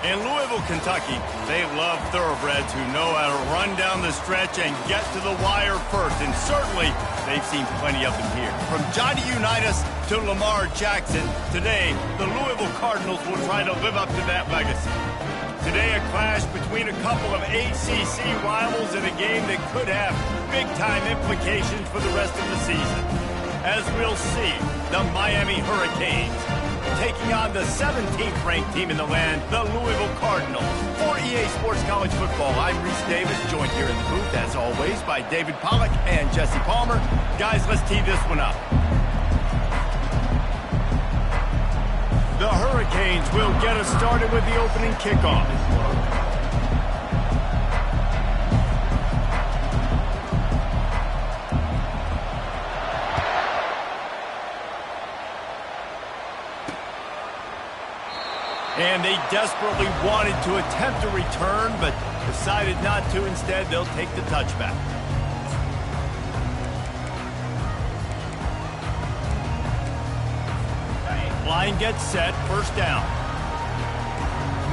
In Louisville, Kentucky, they love thoroughbreds who know how to run down the stretch and get to the wire first, and certainly they've seen plenty of them here. From Johnny Unitas to Lamar Jackson, today the Louisville Cardinals will try to live up to that legacy. Today, a clash between a couple of ACC rivals in a game that could have big-time implications for the rest of the season. As we'll see, the Miami Hurricanes taking on the 17th ranked team in the land, the Louisville Cardinals. For EA Sports College Football, I'm Reese Davis, joined here in the booth, as always, by David Pollack and Jesse Palmer. Guys, let's tee this one up. The Hurricanes will get us started with the opening kickoff. And they desperately wanted to attempt a return, but decided not to. Instead, they'll take the touchback. Line gets set, first down.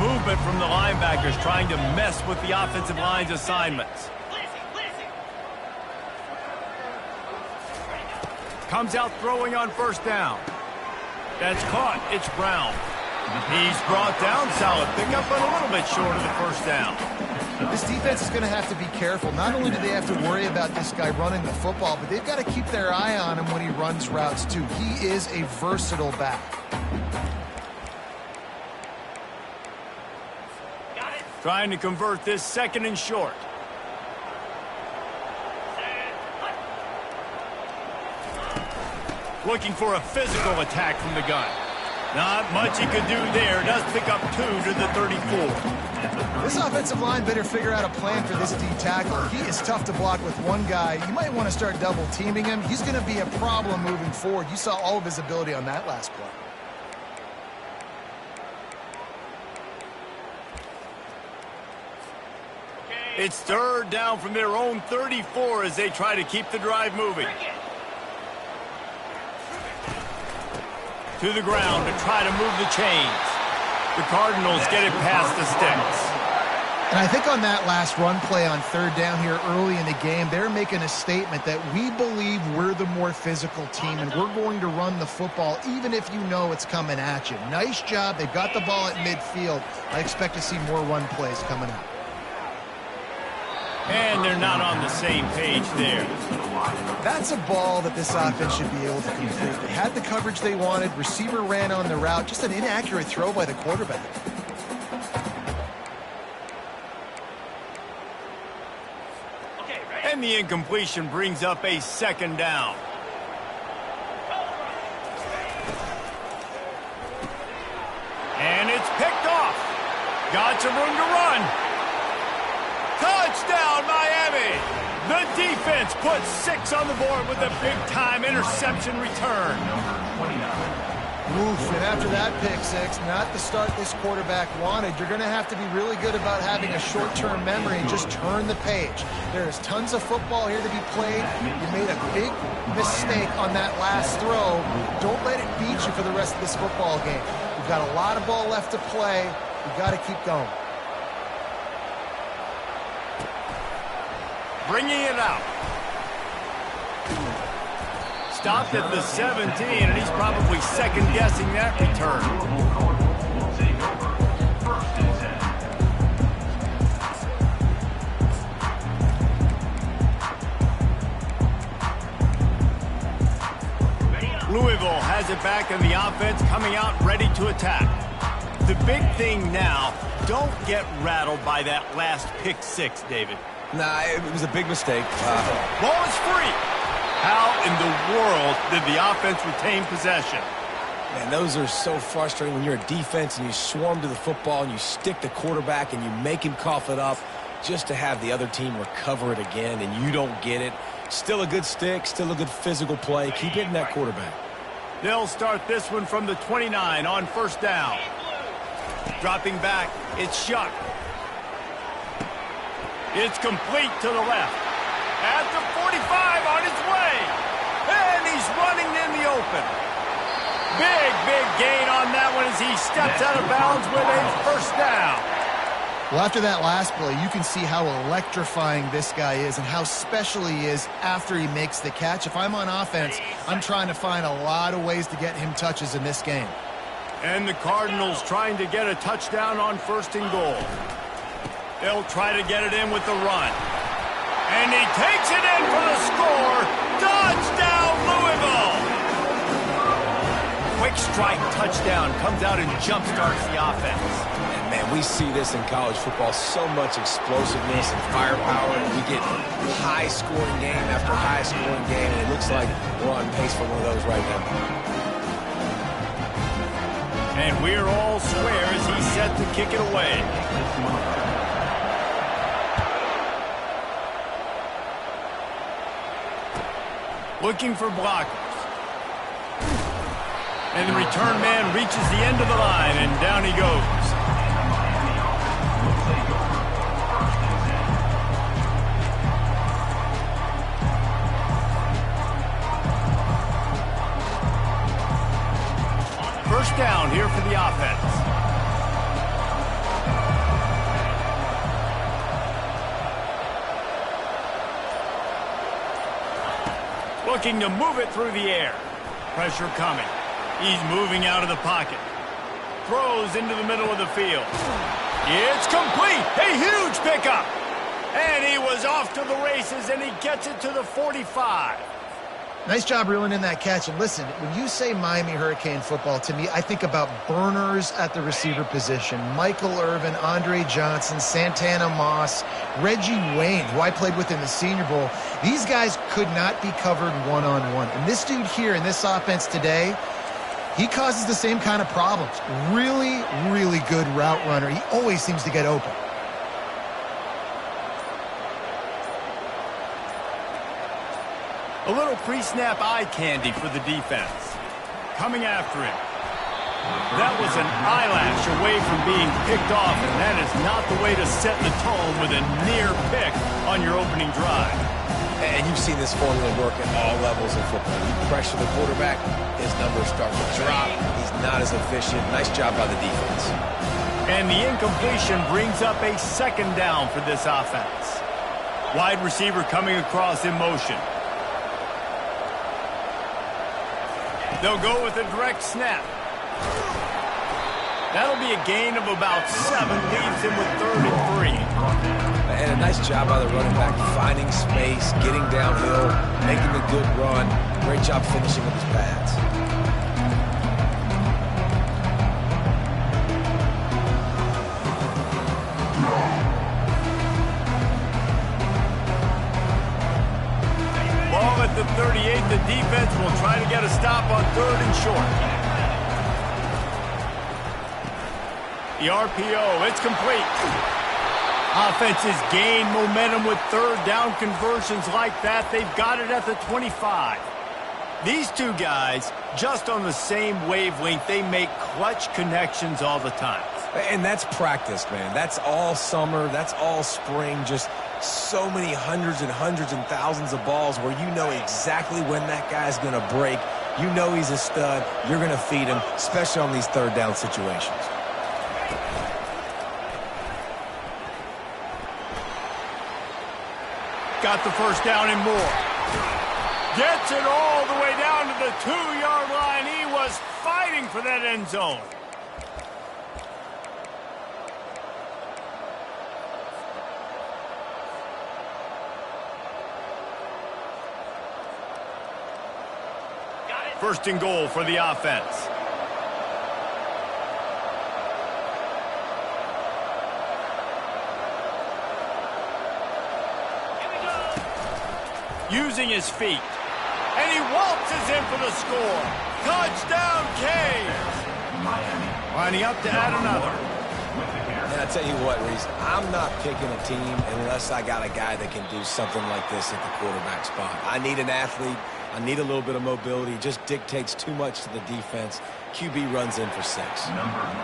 Movement from the linebackers trying to mess with the offensive line's assignments. Comes out throwing on first down. That's caught. It's Brown. He's brought down, solid pickup, but a little bit short of the first down. This defense is going to have to be careful. Not only do they have to worry about this guy running the football, but they've got to keep their eye on him when he runs routes, too. He is a versatile back. Trying to convert this second and short. Looking for a physical attack from the gun. Not much he could do there. Does pick up 2 to the 34. This offensive line better figure out a plan for this D tackle. He is tough to block with one guy. You might want to start double teaming him. He's going to be a problem moving forward. You saw all of his ability on that last play. It's third down from their own 34 as they try to keep the drive moving. To the ground to try to move the chains. The Cardinals get it past the sticks. And I think on that last run play on third down here early in the game, they're making a statement that we believe we're the more physical team and we're going to run the football even if you know it's coming at you. Nice job. They've got the ball at midfield. I expect to see more run plays coming up. And they're not on the same page there. That's a ball that this offense should be able to complete. They had the coverage they wanted. Receiver ran on the route. Just an inaccurate throw by the quarterback. And the incompletion brings up a second down. And it's picked off. Got some room to run. Touchdown, Miami! The defense puts 6 on the board with a big-time interception return. Oof, and after that pick six, not the start this quarterback wanted. You're going to have to be really good about having a short-term memory and just turn the page. There is tons of football here to be played. You made a big mistake on that last throw. Don't let it beat you for the rest of this football game. We've got a lot of ball left to play. We've got to keep going. Bringing it out. Stopped at the 17, and he's probably second-guessing that return. Louisville has it back in the offense, coming out ready to attack. The big thing now, don't get rattled by that last pick six, David. Nah, it was a big mistake. Ball is free. How in the world did the offense retain possession? Man, those are so frustrating when you're a defense and you swarm to the football and you stick the quarterback and you make him cough it up just to have the other team recover it again and you don't get it. Still a good stick, still a good physical play. Keep hitting that quarterback. They'll start this one from the 29 on first down. Dropping back, it's Shuck. It's complete to the left. At the 45 on his way. And he's running in the open. Big gain on that one as as he steps out of bounds with a first down. Well, after that last play, you can see how electrifying this guy is and how special he is after he makes the catch. If I'm on offense, I'm trying to find a lot of ways to get him touches in this game. And the Cardinals trying to get a touchdown on 1st and goal. They'll try to get it in with the run. And he takes it in for the score. Touchdown, Louisville! Quick strike touchdown comes out and jump-starts the offense. And, man, we see this in college football, so much explosiveness and firepower. And we get high-scoring game after high-scoring game, and it looks like we're on pace for one of those right now. And we're all square as he's set to kick it away. Looking for blockers. And the return man reaches the end of the line, and down he goes. First down here for the offense. Looking to move it through the air. Pressure coming. He's moving out of the pocket. Throws into the middle of the field. It's complete. A huge pickup. And he was off to the races, and he gets it to the 45. Nice job reeling in that catch. And listen, when you say Miami Hurricane football, to me, I think about burners at the receiver position. Michael Irvin, Andre Johnson, Santana Moss, Reggie Wayne, who I played with in the Senior Bowl. These guys could not be covered one-on-one. And this dude here in this offense today, he causes the same kind of problems. Really, really good route runner. He always seems to get open. A little pre-snap eye candy for the defense. Coming after him. That was an eyelash away from being picked off, and that is not the way to set the tone with a near pick on your opening drive. And you've seen this formula work at all levels of football. You pressure the quarterback, his numbers start to drop. He's not as efficient. Nice job by the defense. And the incompletion brings up a second down for this offense. Wide receiver coming across in motion. They'll go with a direct snap. That'll be a gain of about 7, leaves him with 3rd and 3. And a nice job by the running back, finding space, getting downhill, making a good run. Great job finishing with his pads. Ball at the 38, the defense will try to get a stop on 3rd and short. The RPO, it's complete. Offenses gain momentum with 3rd down conversions like that. They've got it at the 25. These two guys, just on the same wavelength, they make clutch connections all the time. And that's practice, man. That's all summer. That's all spring. Just so many hundreds and hundreds and thousands of balls where you know exactly when that guy's going to break. You know he's a stud. You're going to feed him, especially on these 3rd down situations. Got the first down and more. Gets it all the way down to the 2-yard line. He was fighting for that end zone. First and goal for the offense. Using his feet. And he waltzes in for the score. Touchdown, Canes. Lining up to add another. And I tell you what, Reese, I'm not picking a team unless I got a guy that can do something like this at the quarterback spot. I need an athlete. I need a little bit of mobility. It just dictates too much to the defense. QB runs in for 6.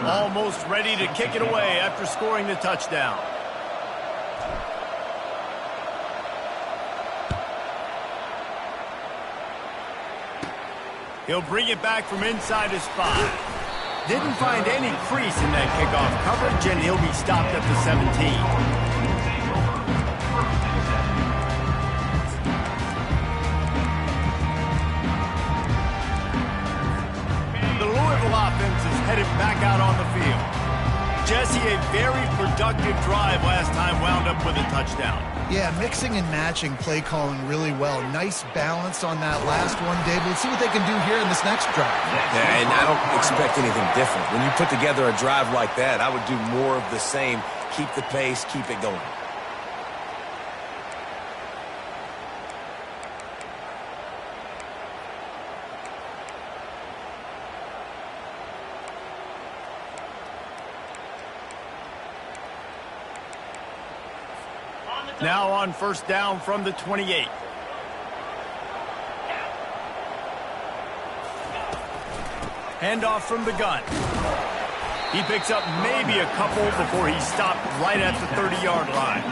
Almost ready to kick it away after scoring the touchdown. He'll bring it back from inside his 5. Didn't find any crease in that kickoff coverage, and he'll be stopped at the 17. The Louisville offense is headed back out on the field. Jesse, a very productive drive last time wound up with a touchdown. Yeah, mixing and matching play calling really well. Nice balance on that last one, David. Let's see what they can do here in this next drive. Yeah, and I don't expect anything different. When you put together a drive like that, I would do more of the same. Keep the pace, keep it going. Now on first down from the 28. Handoff from the gun. He picks up maybe a couple before he's stopped right at the 30-yard line.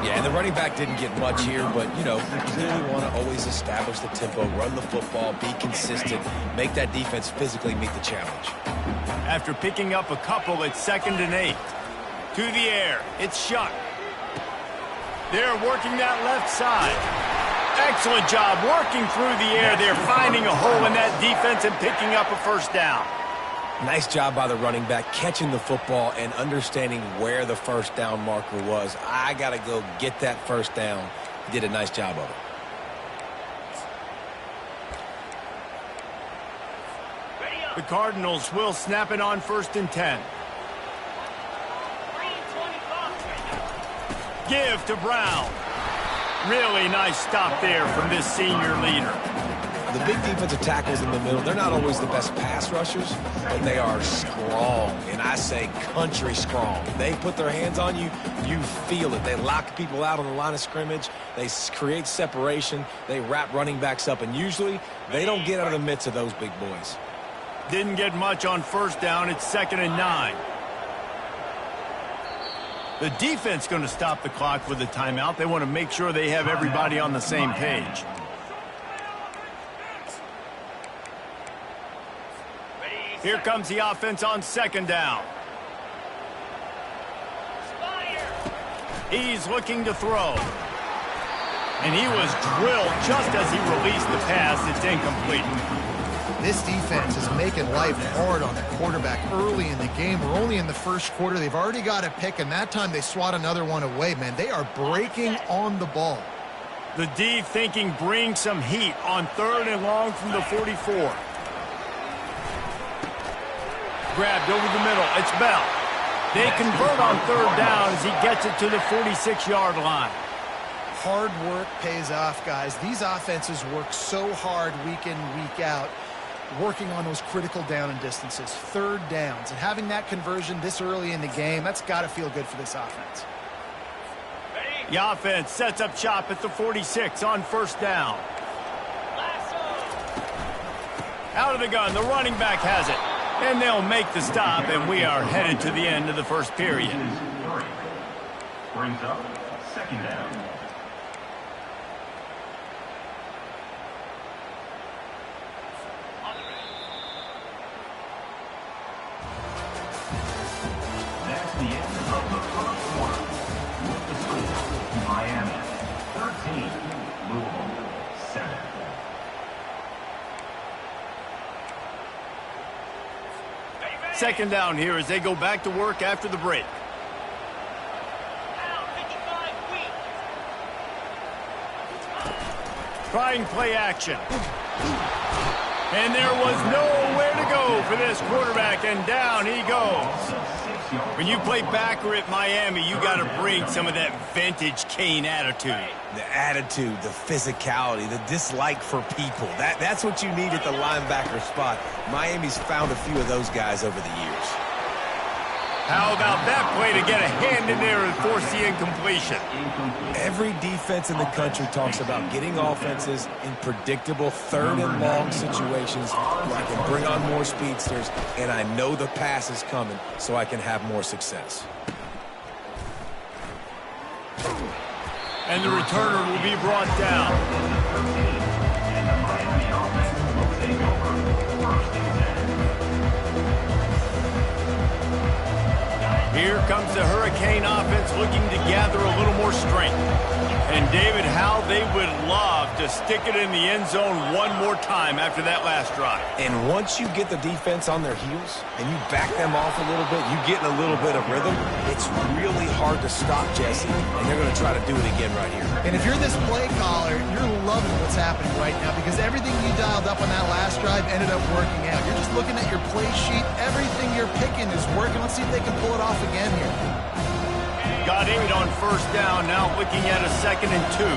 Yeah, and the running back didn't get much here, but, you know, you clearly want to always establish the tempo, run the football, be consistent, make that defense physically meet the challenge. After picking up a couple, it's 2nd and 8. To the air, it's Shuck. They're working that left side. Excellent job working through the air. They're finding a hole in that defense and picking up a first down. Nice job by the running back, catching the football and understanding where the first down marker was. I got to go get that first down. He did a nice job of it. The Cardinals will snap it on 1st and 10. Give to Brown. Really nice stop there from this senior leader. The big defensive tackles in the middle, they're not always the best pass rushers, but they are strong, and I say country strong. They put their hands on you, you feel it. They lock people out on the line of scrimmage. They create separation. They wrap running backs up, and usually they don't get out of the midst of those big boys. Didn't get much on first down. It's 2nd and 9. The defense going to stop the clock with a timeout. They want to make sure they have everybody on the same page. Here comes the offense on 2nd down. He's looking to throw. And he was drilled just as he released the pass. It's incomplete. This defense is making life hard on the quarterback early in the game. We're only in the first quarter. They've already got a pick, and that time they swat another one away, man. They are breaking on the ball. The D thinking bring some heat on 3rd and long from the 44. Grabbed over the middle. It's Bell. They convert on 3rd down as he gets it to the 46-yard line. Hard work pays off, guys. These offenses work so hard week in, week out, working on those critical down and distances, 3rd downs, and having that conversion this early in the game, that's got to feel good for this offense. The offense sets up shop at the 46 on 1st down. Out of the gun, the running back has it. And they'll make the stop, and we are headed to the end of the first period. Brings up 2nd down. That's the end of the first quarter. With the score, Miami 13, Louisville 7. Second down here as they go back to work after the break. Trying play action. And there was nowhere to go for this quarterback, and down he goes. When you play backer at Miami, you got to bring some of that vintage Kane attitude. The attitude, the physicality, the dislike for people. That's what you need at the linebacker spot. Miami's found a few of those guys over the years. How about that play to get a hand in there and force the incompletion? Every defense in the country talks about getting offenses in predictable 3rd and long situations where I can bring on more speedsters and I know the pass is coming so I can have more success. And the returner will be brought down. Here comes the Hurricane offense looking to gather a little more strength. And, David, how they would love to stick it in the end zone one more time after that last drive. And once you get the defense on their heels and you back them off a little bit, you get in a little bit of rhythm, it's really hard to stop, Jesse, and they're going to try to do it again right here. And if you're this play caller, you're loving what's happening right now because everything you dialed up on that last drive ended up working out. You're just looking at your play sheet. Everything you're picking is working. Let's see if they can pull it off again here. Got 8 on first down, now looking at a 2nd and 2.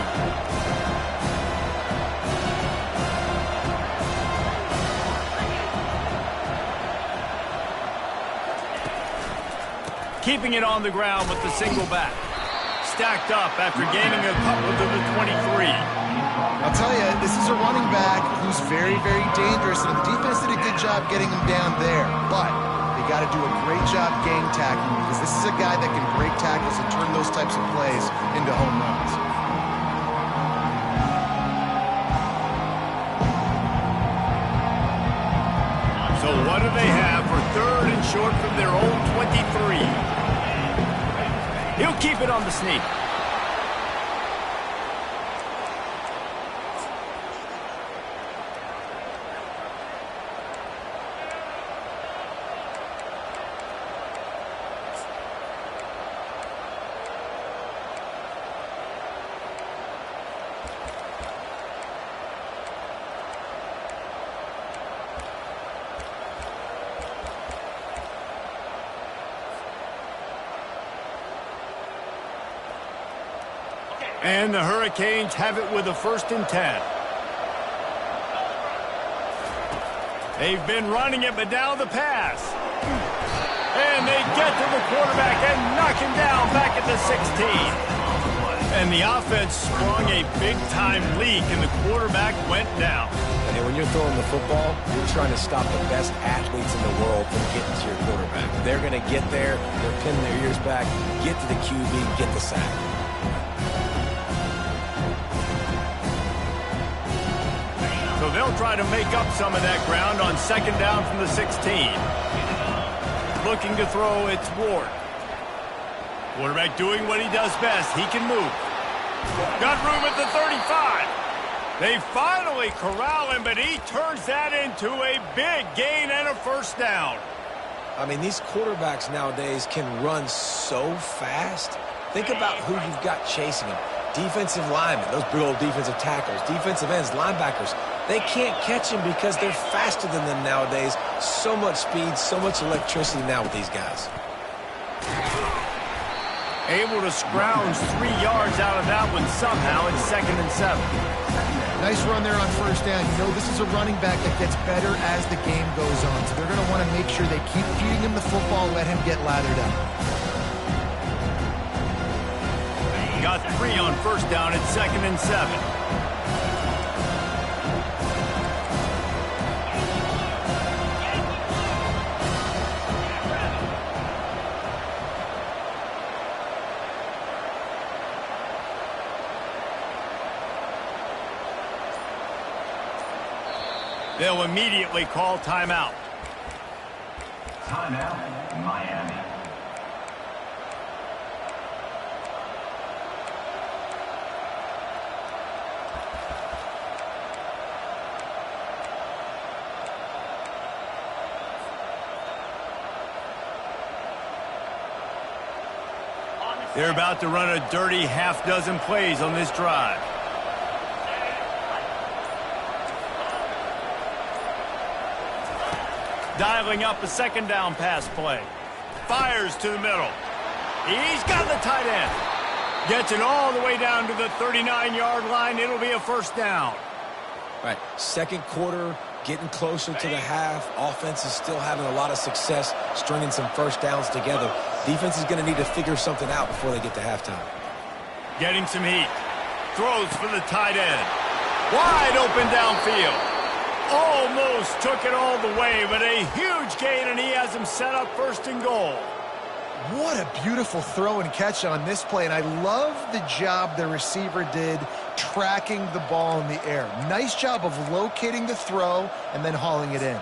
Keeping it on the ground with the single back. Stacked up after gaining a couple to the 23. I'll tell you, this is a running back who's very, very dangerous, and the defense did a good job getting him down there. But they got to do a great job game tackling because this is a guy that can break tackles and turn those types of plays into home runs. So what do they have for 3rd and short from their own 23? He'll keep it on the sneak. And the Hurricanes have it with a 1st and 10. They've been running it, but now the pass. And they get to the quarterback and knock him down back at the 16. And the offense sprung a big-time leak, and the quarterback went down. And when you're throwing the football, you're trying to stop the best athletes in the world from getting to your quarterback. They're going to get there, they're pinning their ears back, get to the QB, get the sack. So they'll try to make up some of that ground on 2nd down from the 16. Looking to throw, it's Ward. Quarterback doing what he does best. He can move. Got room at the 35. They finally corral him, but he turns that into a big gain and a 1st down. I mean, these quarterbacks nowadays can run so fast. Think about who you've got chasing them. Defensive linemen, those big old defensive tackles, defensive ends, linebackers. They can't catch them because they're faster than them nowadays. So much speed, so much electricity now with these guys. Able to scrounge 3 yards out of that one somehow. It's 2nd and 7. Nice run there on 1st down. You know, this is a running back that gets better as the game goes on. So they're going to want to make sure they keep feeding him the football, let him get lathered up. Got 3 on 1st down. It's 2nd and 7. They'll immediately call timeout. Timeout, Miami. They're about to run a dirty half-dozen plays on this drive. Dialing up a 2nd down pass play. Fires to the middle. He's got the tight end. Gets it all the way down to the 39-yard line. It'll be a 1st down. Right, 2nd quarter, getting closer to the half. Offense is still having a lot of success stringing some 1st downs together. Defense is going to need to figure something out before they get to halftime. Getting some heat. Throws for the tight end. Wide open downfield. Almost took it all the way, but a huge gain, and he has him set up 1st and goal. What a beautiful throw and catch on this play, and I love the job the receiver did tracking the ball in the air. Nice job of locating the throw and then hauling it in.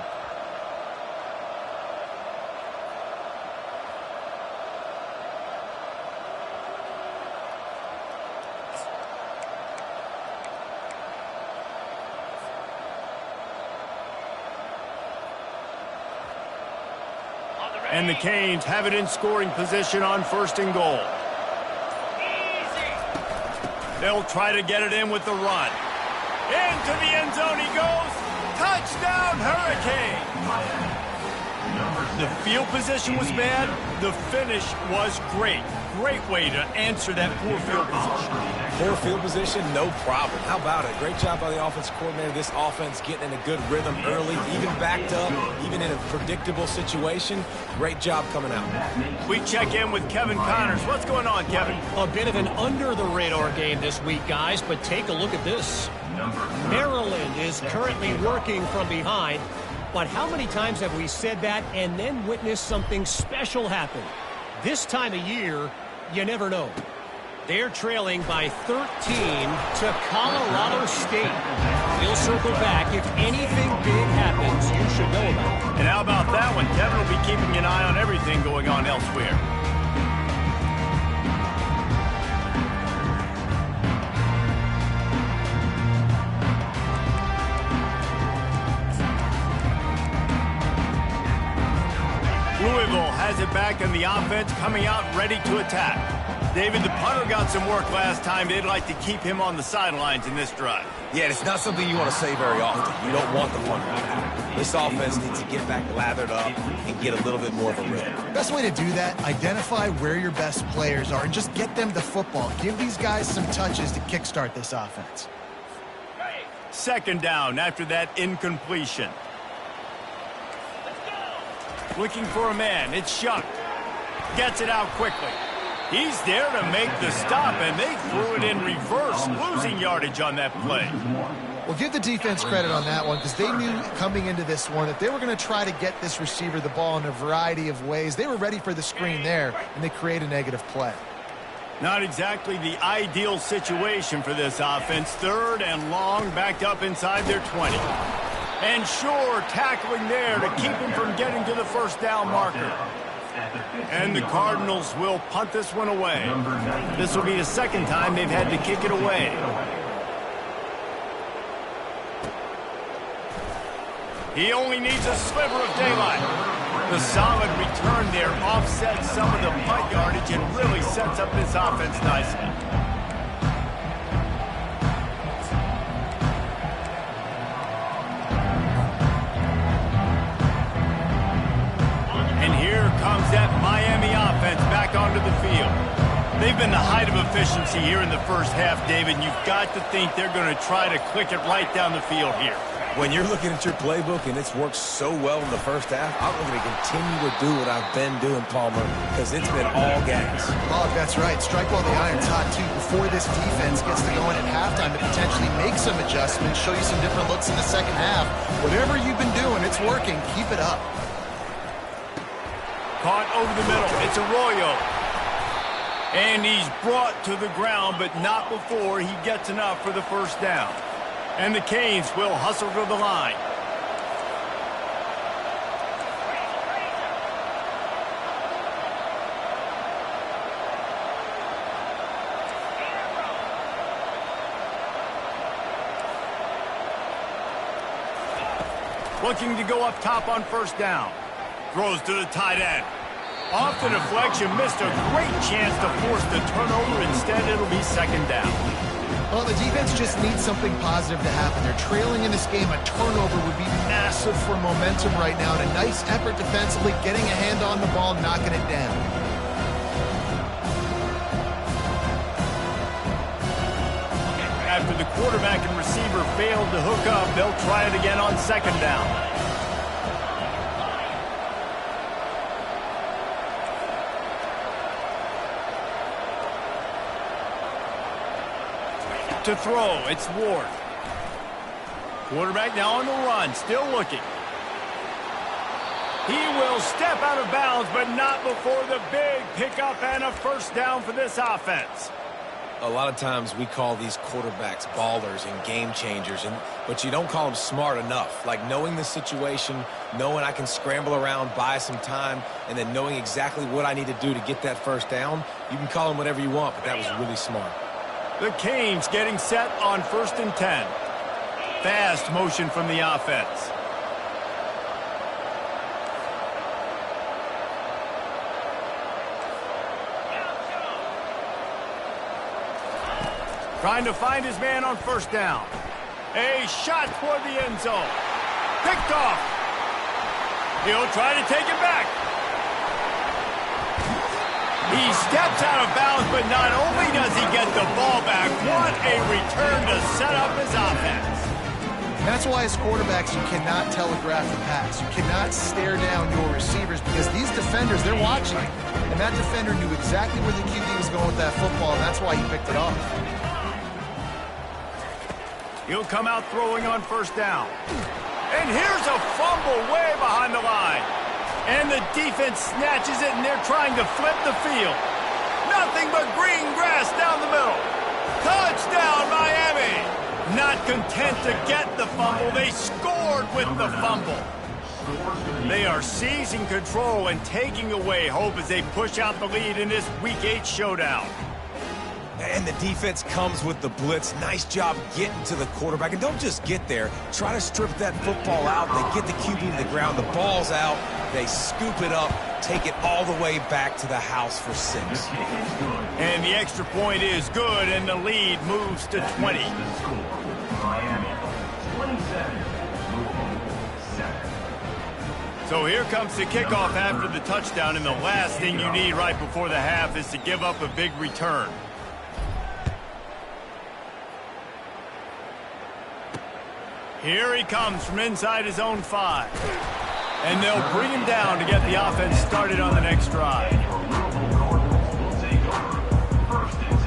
And the Canes have it in scoring position on 1st and goal. They'll try to get it in with the run. Into the end zone he goes. Touchdown, Hurricane! The field position was bad. The finish was great. Great way to answer that poor field position. Poor field position, no problem. How about it? Great job by the offensive coordinator. This offense getting in a good rhythm early, even backed up, even in a predictable situation. Great job coming out. We check in with Kevin Connors. What's going on, Kevin? A bit of an under-the-radar game this week, guys, but take a look at this. Maryland is currently working from behind, but how many times have we said that and then witnessed something special happen? This time of year, you never know. They're trailing by 13 to Colorado State. We'll circle back. If anything big happens, you should know about it. And how about that one? Kevin will be keeping an eye on everything going on elsewhere. Louisville has it back in the offense, coming out ready to attack. David, the punter got some work last time. They'd like to keep him on the sidelines in this drive. Yeah, it's not something you want to say very often. You don't want the punter to happen. This offense needs to get back lathered up and get a little bit more of a rhythm. Best way to do that, identify where your best players are and just get them the football. Give these guys some touches to kickstart this offense. 2nd down after that incompletion. Looking for a man. It's Shuck. Gets it out quickly. He's there to make the stop, and they threw it in reverse, losing yardage on that play. Well, give the defense credit on that one because they knew coming into this one that they were going to try to get this receiver the ball in a variety of ways. They were ready for the screen there, and they create a negative play. Not exactly the ideal situation for this offense. 3rd and long, backed up inside their 20. And sure, tackling there to keep him from getting to the 1st down marker. And the Cardinals will punt this one away. This will be the 2nd time they've had to kick it away. He only needs a sliver of daylight. The solid return there offsets some of the punt yardage and really sets up this offense nicely. Comes that Miami offense back onto the field. They've been the height of efficiency here in the 1st half, David. You've got to think they're going to try to click it right down the field here. When you're looking at your playbook and it's worked so well in the 1st half, I'm going to continue to do what I've been doing, Palmer, because it's been all gas. Oh, that's right. Strike while the iron's hot, too, before this defense gets to going at halftime to potentially make some adjustments, show you some different looks in the 2nd half. Whatever you've been doing, it's working. Keep it up. Caught over the middle. It's Arroyo. And he's brought to the ground, but not before he gets enough for the 1st down. And the Canes will hustle to the line. Looking to go up top on 1st down. Throws to the tight end. Off the deflection, missed a great chance to force the turnover. Instead, it'll be 2nd down. Well, the defense just needs something positive to happen. They're trailing in this game. A turnover would be massive for momentum right now. And a nice effort defensively, getting a hand on the ball, knocking it down. After the quarterback and receiver failed to hook up, they'll try it again on 2nd down. To throw, it's Ward. Quarterback now on the run, still looking. He will step out of bounds, but not before the big pickup and a 1st down for this offense. A lot of times we call these quarterbacks ballers and game changers, but you don't call them smart enough. Like knowing the situation, knowing I can scramble around, buy some time, and then knowing exactly what I need to do to get that 1st down. You can call them whatever you want, but that was really smart. The Canes getting set on 1st and 10. Fast motion from the offense. Trying to find his man on first down. A shot toward the end zone. Picked off. He'll try to take it back. He steps out of bounds, but not only does he get the ball back, what a return to set up his offense. That's why as quarterbacks, you cannot telegraph the pass. You cannot stare down your receivers because these defenders, they're watching. And that defender knew exactly where the QB was going with that football, and that's why he picked it off. He'll come out throwing on first down. And here's a fumble way behind the line. And the defense snatches it, and they're trying to flip the field. Nothing but green grass down the middle. Touchdown, Miami! Not content to get the fumble, they scored with the fumble. They are seizing control and taking away hope as they push out the lead in this Week 8 showdown. And the defense comes with the blitz. Nice job getting to the quarterback. And don't just get there. Try to strip that football out. They get the QB to the ground. The ball's out. They scoop it up, take it all the way back to the house for 6. And the extra point is good, and the lead moves to 20. Miami 27, Louisville 7. So here comes the kickoff after the touchdown, and the last thing you need right before the half is to give up a big return. Here he comes from inside his own 5. And they'll bring him down to get the offense started on the next drive. Will take over. 1st and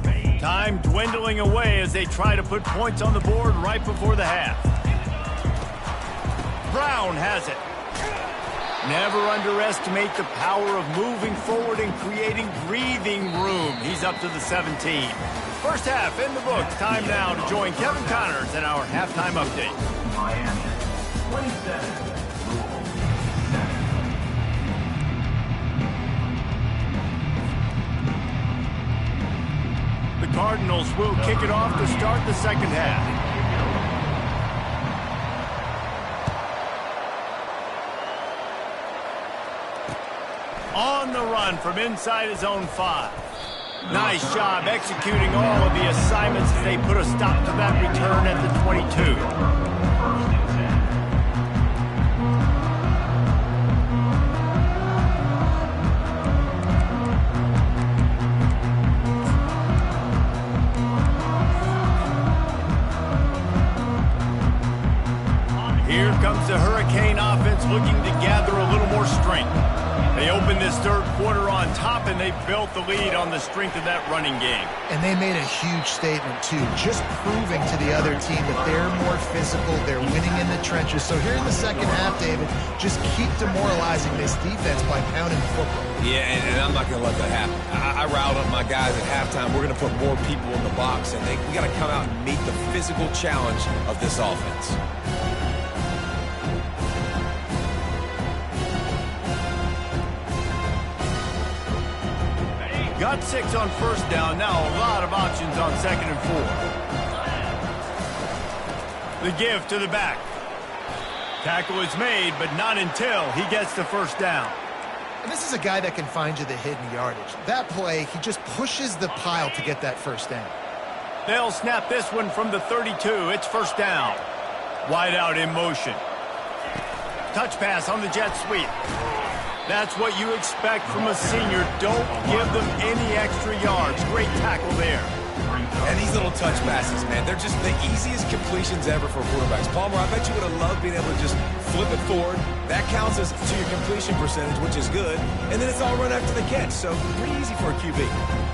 10. Time dwindling away as they try to put points on the board right before the half. Brown has it. Never underestimate the power of moving forward and creating breathing room. He's up to the 17. First half in the books. Time now to join Kevin Connors in our halftime update. Miami 27, Louisville 7. The Cardinals will kick it off to start the second half. On the run from inside his own 5. Nice job executing all of the assignments as they put a stop to that return at the 22. Here comes the Hurricane offense looking to gather a little more strength. They opened this third quarter on top, and they built the lead on the strength of that running game. And they made a huge statement, too, just proving to the other team that they're more physical, they're winning in the trenches. So here in the second half, David, just keep demoralizing this defense by pounding the football. Yeah, and I'm not going to let that happen. I riled up my guys at halftime. We're going to put more people in the box, and we got to come out and meet the physical challenge of this offense. Got 6 on first down. Now a lot of options on 2nd and 4. The give to the back. Tackle is made, but not until he gets the first down. And this is a guy that can find you the hidden yardage. That play, he just pushes the pile to get that first down. They'll snap this one from the 32. It's first down. Wide out in motion. Touch pass on the jet sweep. That's what you expect from a senior. Don't give them any extra yards. Great tackle there. And these little touch passes, man, they're just the easiest completions ever for quarterbacks. Palmer, I bet you would have loved being able to just flip it forward. That counts as to your completion percentage, which is good. And then it's all run after the catch, so pretty easy for a QB.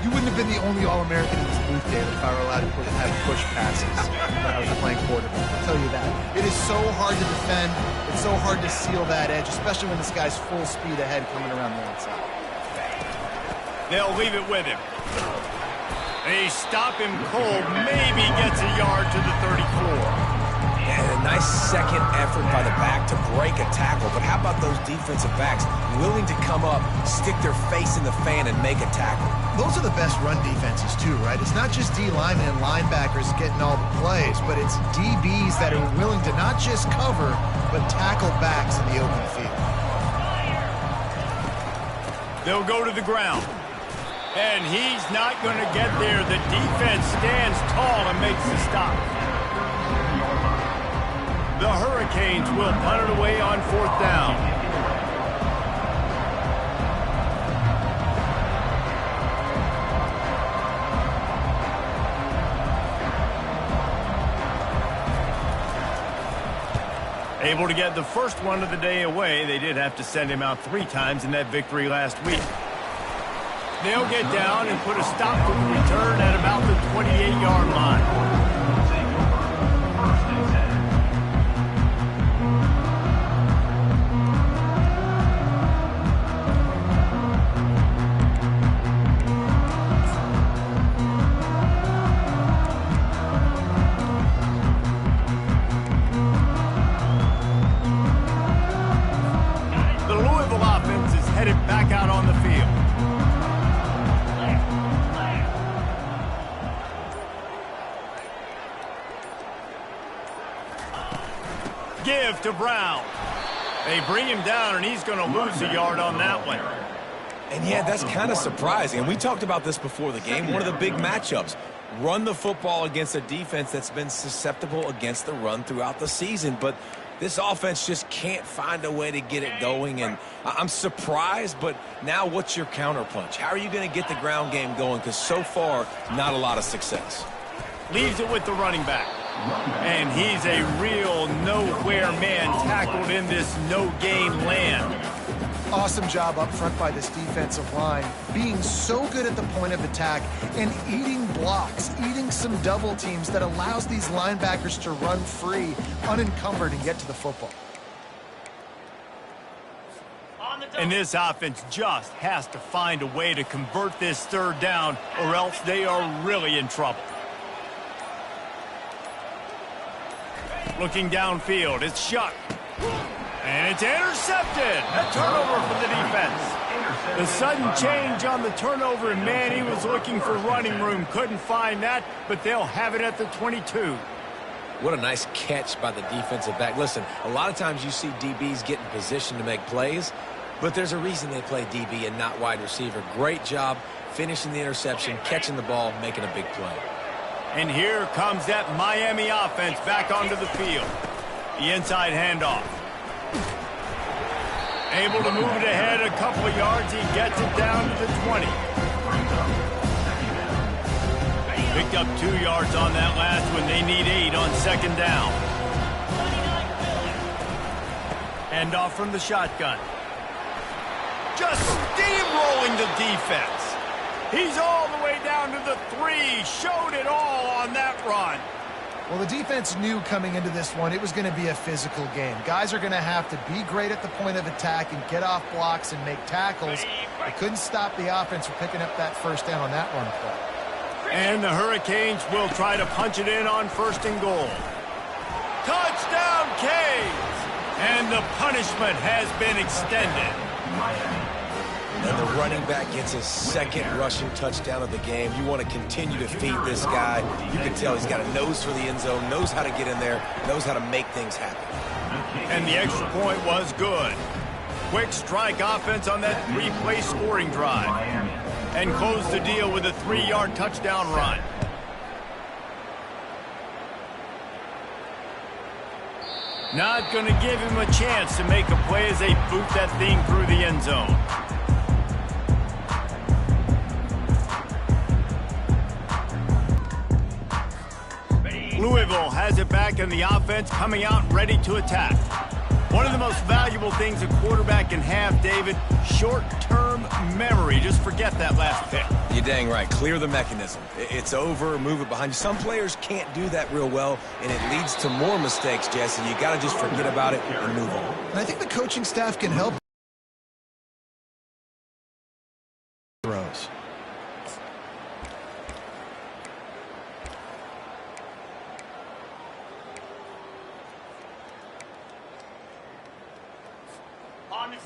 You wouldn't have been the only All-American in this booth, David, if I were allowed to have push passes when I was playing quarterback. I'll tell you that. It is so hard to defend. It's so hard to seal that edge, especially when this guy's full speed ahead coming around the outside. They'll leave it with him. They stop him cold, maybe gets a yard to the 34. And Nice second effort by the back to break a tackle, but how about those defensive backs willing to come up, stick their face in the fan, and make a tackle? Those are the best run defenses too, right? It's not just D linemen and linebackers getting all the plays, but it's DBs that are willing to not just cover, but tackle backs in the open field. They'll go to the ground. And he's not going to get there. The defense stands tall and makes the stop. The Hurricanes will punt it away on 4th down. Able to get the first one of the day away. They did have to send him out 3 times in that victory last week. They'll get down and put a stop to the return at about the 28-yard line. The Louisville offense is headed back out on the field. Give to Brown. They bring him down, and he's going to lose a yard on that one. And yeah, that's kind of surprising. And we talked about this before the game. One of the big matchups. Run the football against a defense that's been susceptible against the run throughout the season. But this offense just can't find a way to get it going. And I'm surprised, but now what's your counterpunch? How are you going to get the ground game going? Because so far, not a lot of success. Leaves it with the running back. And he's a real nowhere man tackled in this no-gain land. Awesome job up front by this defensive line, being so good at the point of attack and eating blocks, eating some double teams that allows these linebackers to run free, unencumbered, and get to the football. And this offense just has to find a way to convert this 3rd down, or else they are really in trouble. Looking downfield, it's Shuck. And it's intercepted. A turnover for the defense. The sudden change on the turnover, and man, he was looking for running room. Couldn't find that, but they'll have it at the 22. What a nice catch by the defensive back. Listen, a lot of times you see DBs get in position to make plays, but there's a reason they play DB and not wide receiver. Great job finishing the interception, catching the ball, making a big play. And here comes that Miami offense back onto the field. The inside handoff. Able to move it ahead a couple of yards. He gets it down to the 20. Picked up 2 yards on that last one. They need 8 on 2nd down. Handoff from the shotgun. Just steamrolling the defense. He's all the way down to the 3. Showed it all on that run. Well, the defense knew coming into this one it was going to be a physical game. Guys are going to have to be great at the point of attack and get off blocks and make tackles. They couldn't stop the offense from picking up that 1st down on that run play. And the Hurricanes will try to punch it in on 1st and goal. Touchdown, Canes! And the punishment has been extended. And the running back gets his 2nd rushing touchdown of the game. You want to continue to feed this guy. You can tell he's got a nose for the end zone, knows how to get in there, knows how to make things happen. And the extra point was good. Quick strike offense on that 3-play scoring drive. And close the deal with a 3-yard touchdown run. Not going to give him a chance to make a play as they boot that thing through the end zone. Louisville has it back, and the offense coming out ready to attack. One of the most valuable things a quarterback can have, David, short-term memory. Just forget that last pick. You're dang right. Clear the mechanism. It's over, move it behind you. Some players can't do that real well, and it leads to more mistakes, Jesse. You got to just forget about it and move on. And I think the coaching staff can help. Throws.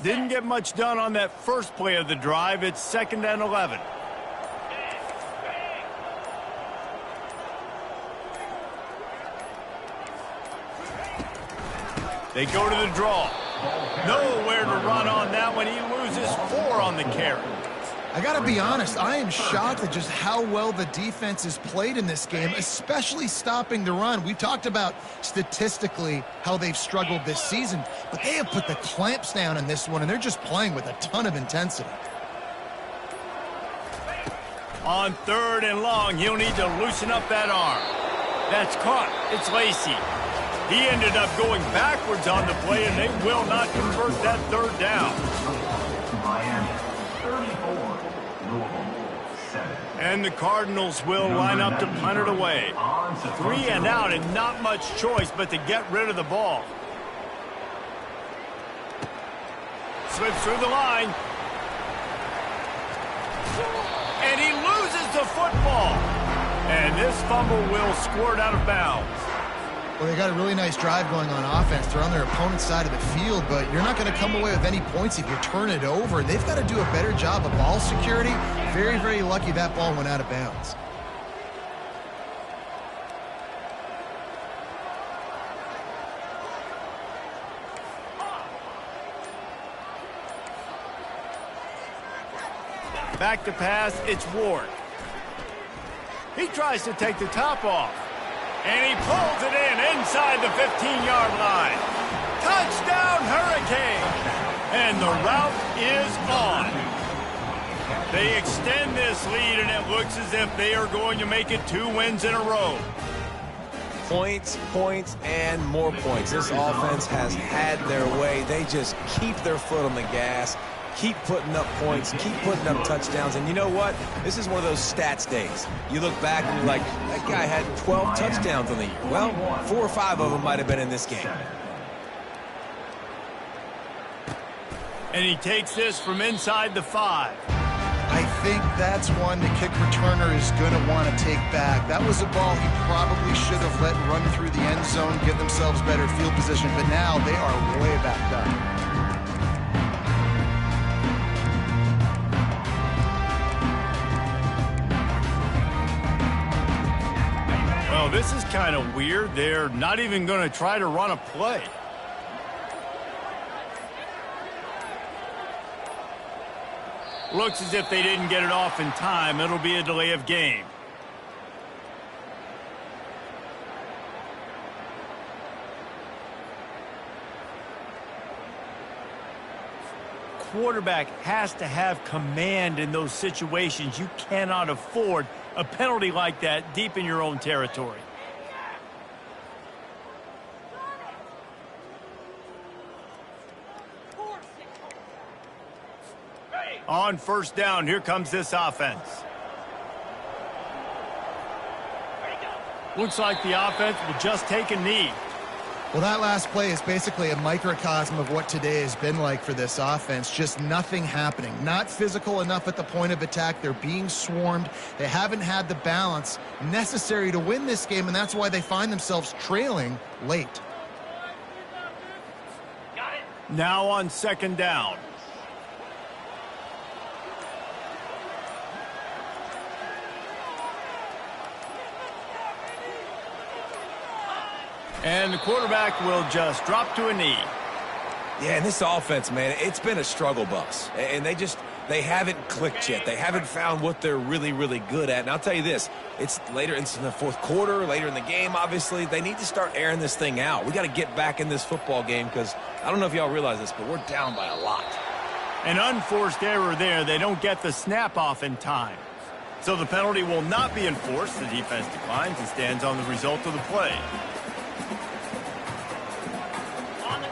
Didn't get much done on that first play of the drive. It's 2nd and 11. They go to the draw. Nowhere to run on that one. He loses 4 on the carry. I got to be honest, I am shocked at just how well the defense has played in this game, especially stopping the run. We talked about statistically how they've struggled this season, but they have put the clamps down in this one, and they're just playing with a ton of intensity. On 3rd and long, he'll need to loosen up that arm. That's caught. It's Lacey. He ended up going backwards on the play, and they will not convert that 3rd down. Miami, 34. Louisville, 7. And the Cardinals will line up to punt it away. 3 and out, and not much choice but to get rid of the ball. Slips through the line. And he loses the football. And this fumble will squirt out of bounds. Well, they got a really nice drive going on offense. They're on their opponent's side of the field, but you're not going to come away with any points if you turn it over. They've got to do a better job of ball security. Very, very lucky that ball went out of bounds. Back to pass, it's Ward. He tries to take the top off. And he pulls it in inside the 15-yard line. Touchdown, Hurricane! And the route is on. They extend this lead, and it looks as if they are going to make it 2 wins in a row. Points, points, and more points. This offense has had their way. They just keep their foot on the gas, keep putting up points, keep putting up touchdowns. And you know what? This is one of those stats days. You look back and you're like, that guy had 12 touchdowns on the year. Well, 4 or 5 of them might have been in this game. And he takes this from inside the 5. I think that's one the kick returner is going to want to take back. That was a ball he probably should have let run through the end zone, give themselves better field position, but now they are way back up. Well, this is kind of weird. They're not even going to try to run a play. Looks as if they didn't get it off in time. It'll be a delay of game. Quarterback has to have command in those situations. You cannot afford a penalty like that deep in your own territory. On 1st down, here comes this offense. Looks like the offense will just take a knee. Well, that last play is basically a microcosm of what today has been like for this offense. Just nothing happening. Not physical enough at the point of attack. They're being swarmed. They haven't had the balance necessary to win this game, and that's why they find themselves trailing late. Now on 2nd down. And the quarterback will just drop to a knee. Yeah, and this offense, man, it's been a struggle bus. And they haven't clicked yet. They haven't found what they're really, really good at. And I'll tell you this, it's later in the 4th quarter, later in the game, obviously. They need to start airing this thing out. We got to get back in this football game because I don't know if y'all realize this, but we're down by a lot. An unforced error there. They don't get the snap off in time. So the penalty will not be enforced. The defense declines and stands on the result of the play.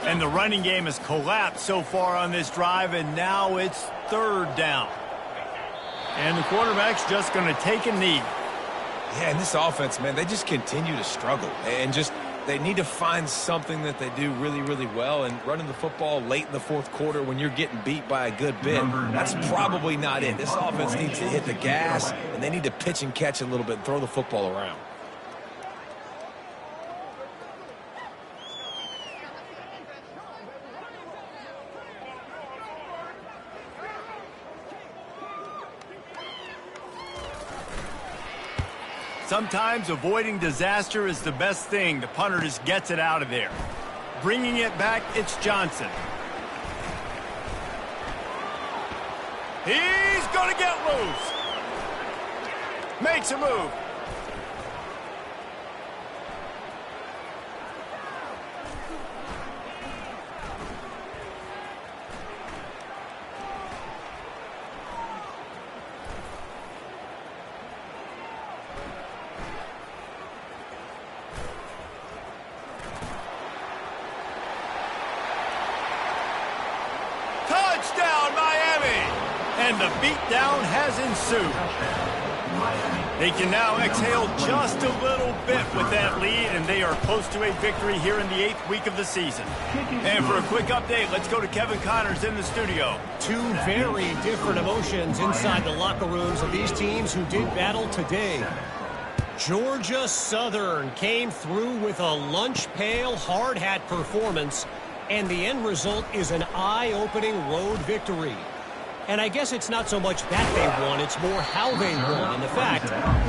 And the running game has collapsed so far on this drive, and now it's 3rd down. And the quarterback's just going to take a knee. Yeah, and this offense, man, they just continue to struggle. And they need to find something that they do really, really well. And running the football late in the 4th quarter when you're getting beat by a good bit, that's probably not it. This offense needs to hit the gas, and they need to pitch and catch a little bit and throw the football around. Sometimes avoiding disaster is the best thing. The punter just gets it out of there. Bringing it back, it's Johnson. He's going to get loose. Makes a move. Touchdown, Miami! And the beatdown has ensued. They can now exhale just a little bit with that lead, and they are close to a victory here in the 8th week of the season. And for a quick update, let's go to Kevin Connors in the studio. Two very different emotions inside the locker rooms of these teams who did battle today. Georgia Southern came through with a lunch pail hard hat performance, and the end result is an eye-opening road victory. And I guess it's not so much that they won, it's more how they won. And the fact,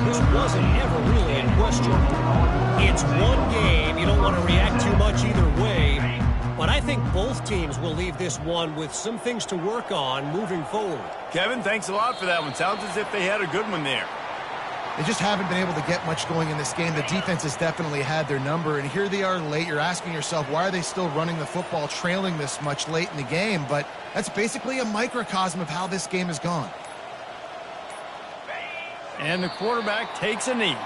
this wasn't ever really in question. It's one game. You don't want to react too much either way. But I think both teams will leave this one with some things to work on moving forward. Kevin, thanks a lot for that one. Sounds as if they had a good one there. They just haven't been able to get much going in this game. The defense has definitely had their number, and here they are late. You're asking yourself, why are they still running the football, trailing this much late in the game? But that's basically a microcosm of how this game has gone. And the quarterback takes a knee.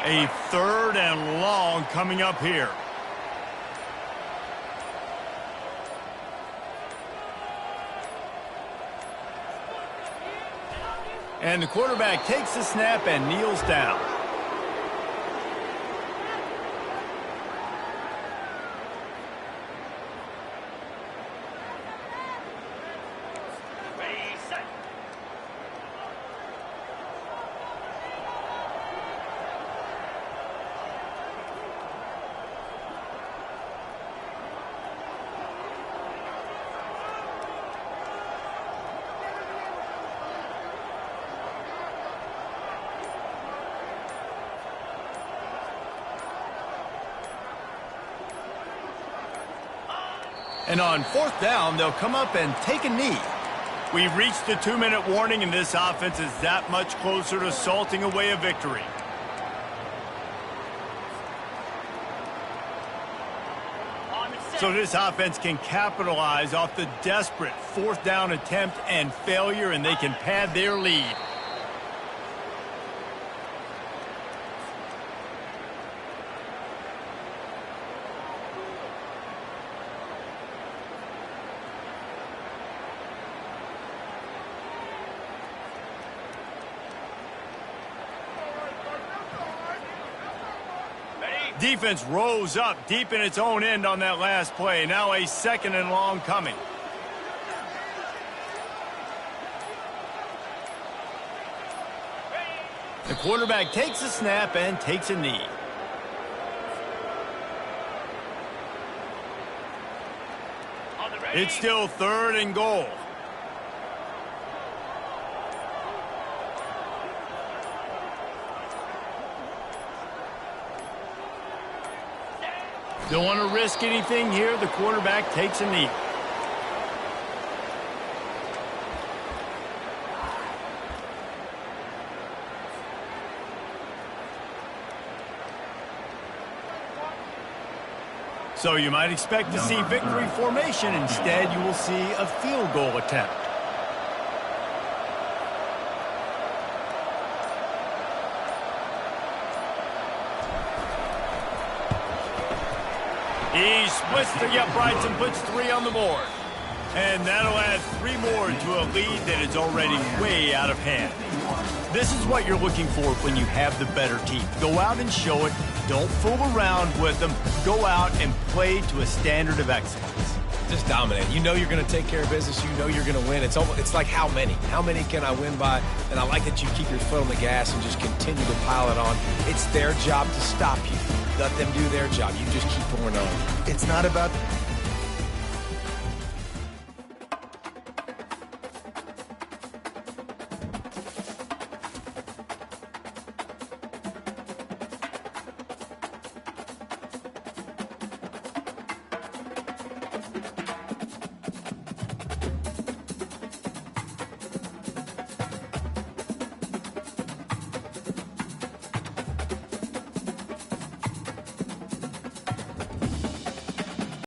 A 3rd and long coming up here. And the quarterback takes the snap and kneels down. Ready, set. And on 4th down, they'll come up and take a knee. We've reached the 2-minute warning, and this offense is that much closer to salting away a victory. So this offense can capitalize off the desperate 4th down attempt and failure, and they can pad their lead. Defense rose up deep in its own end on that last play. Now a 2nd and long coming. The quarterback takes a snap and takes a knee. It's still 3rd and goal. Don't want to risk anything here. The quarterback takes a knee. So you might expect to see victory formation. Instead, you will see a field goal attempt. He splits the uprights and puts 3 on the board. And that'll add 3 more to a lead that is already way out of hand. This is what you're looking for when you have the better team. Go out and show it. Don't fool around with them. Go out and play to a standard of excellence. Just dominate. You know you're going to take care of business. You know you're going to win. It's like how many? How many can I win by? And I like that you keep your foot on the gas and just continue to pile it on. It's their job to stop you. Let them do their job. You just keep pouring on. It's not about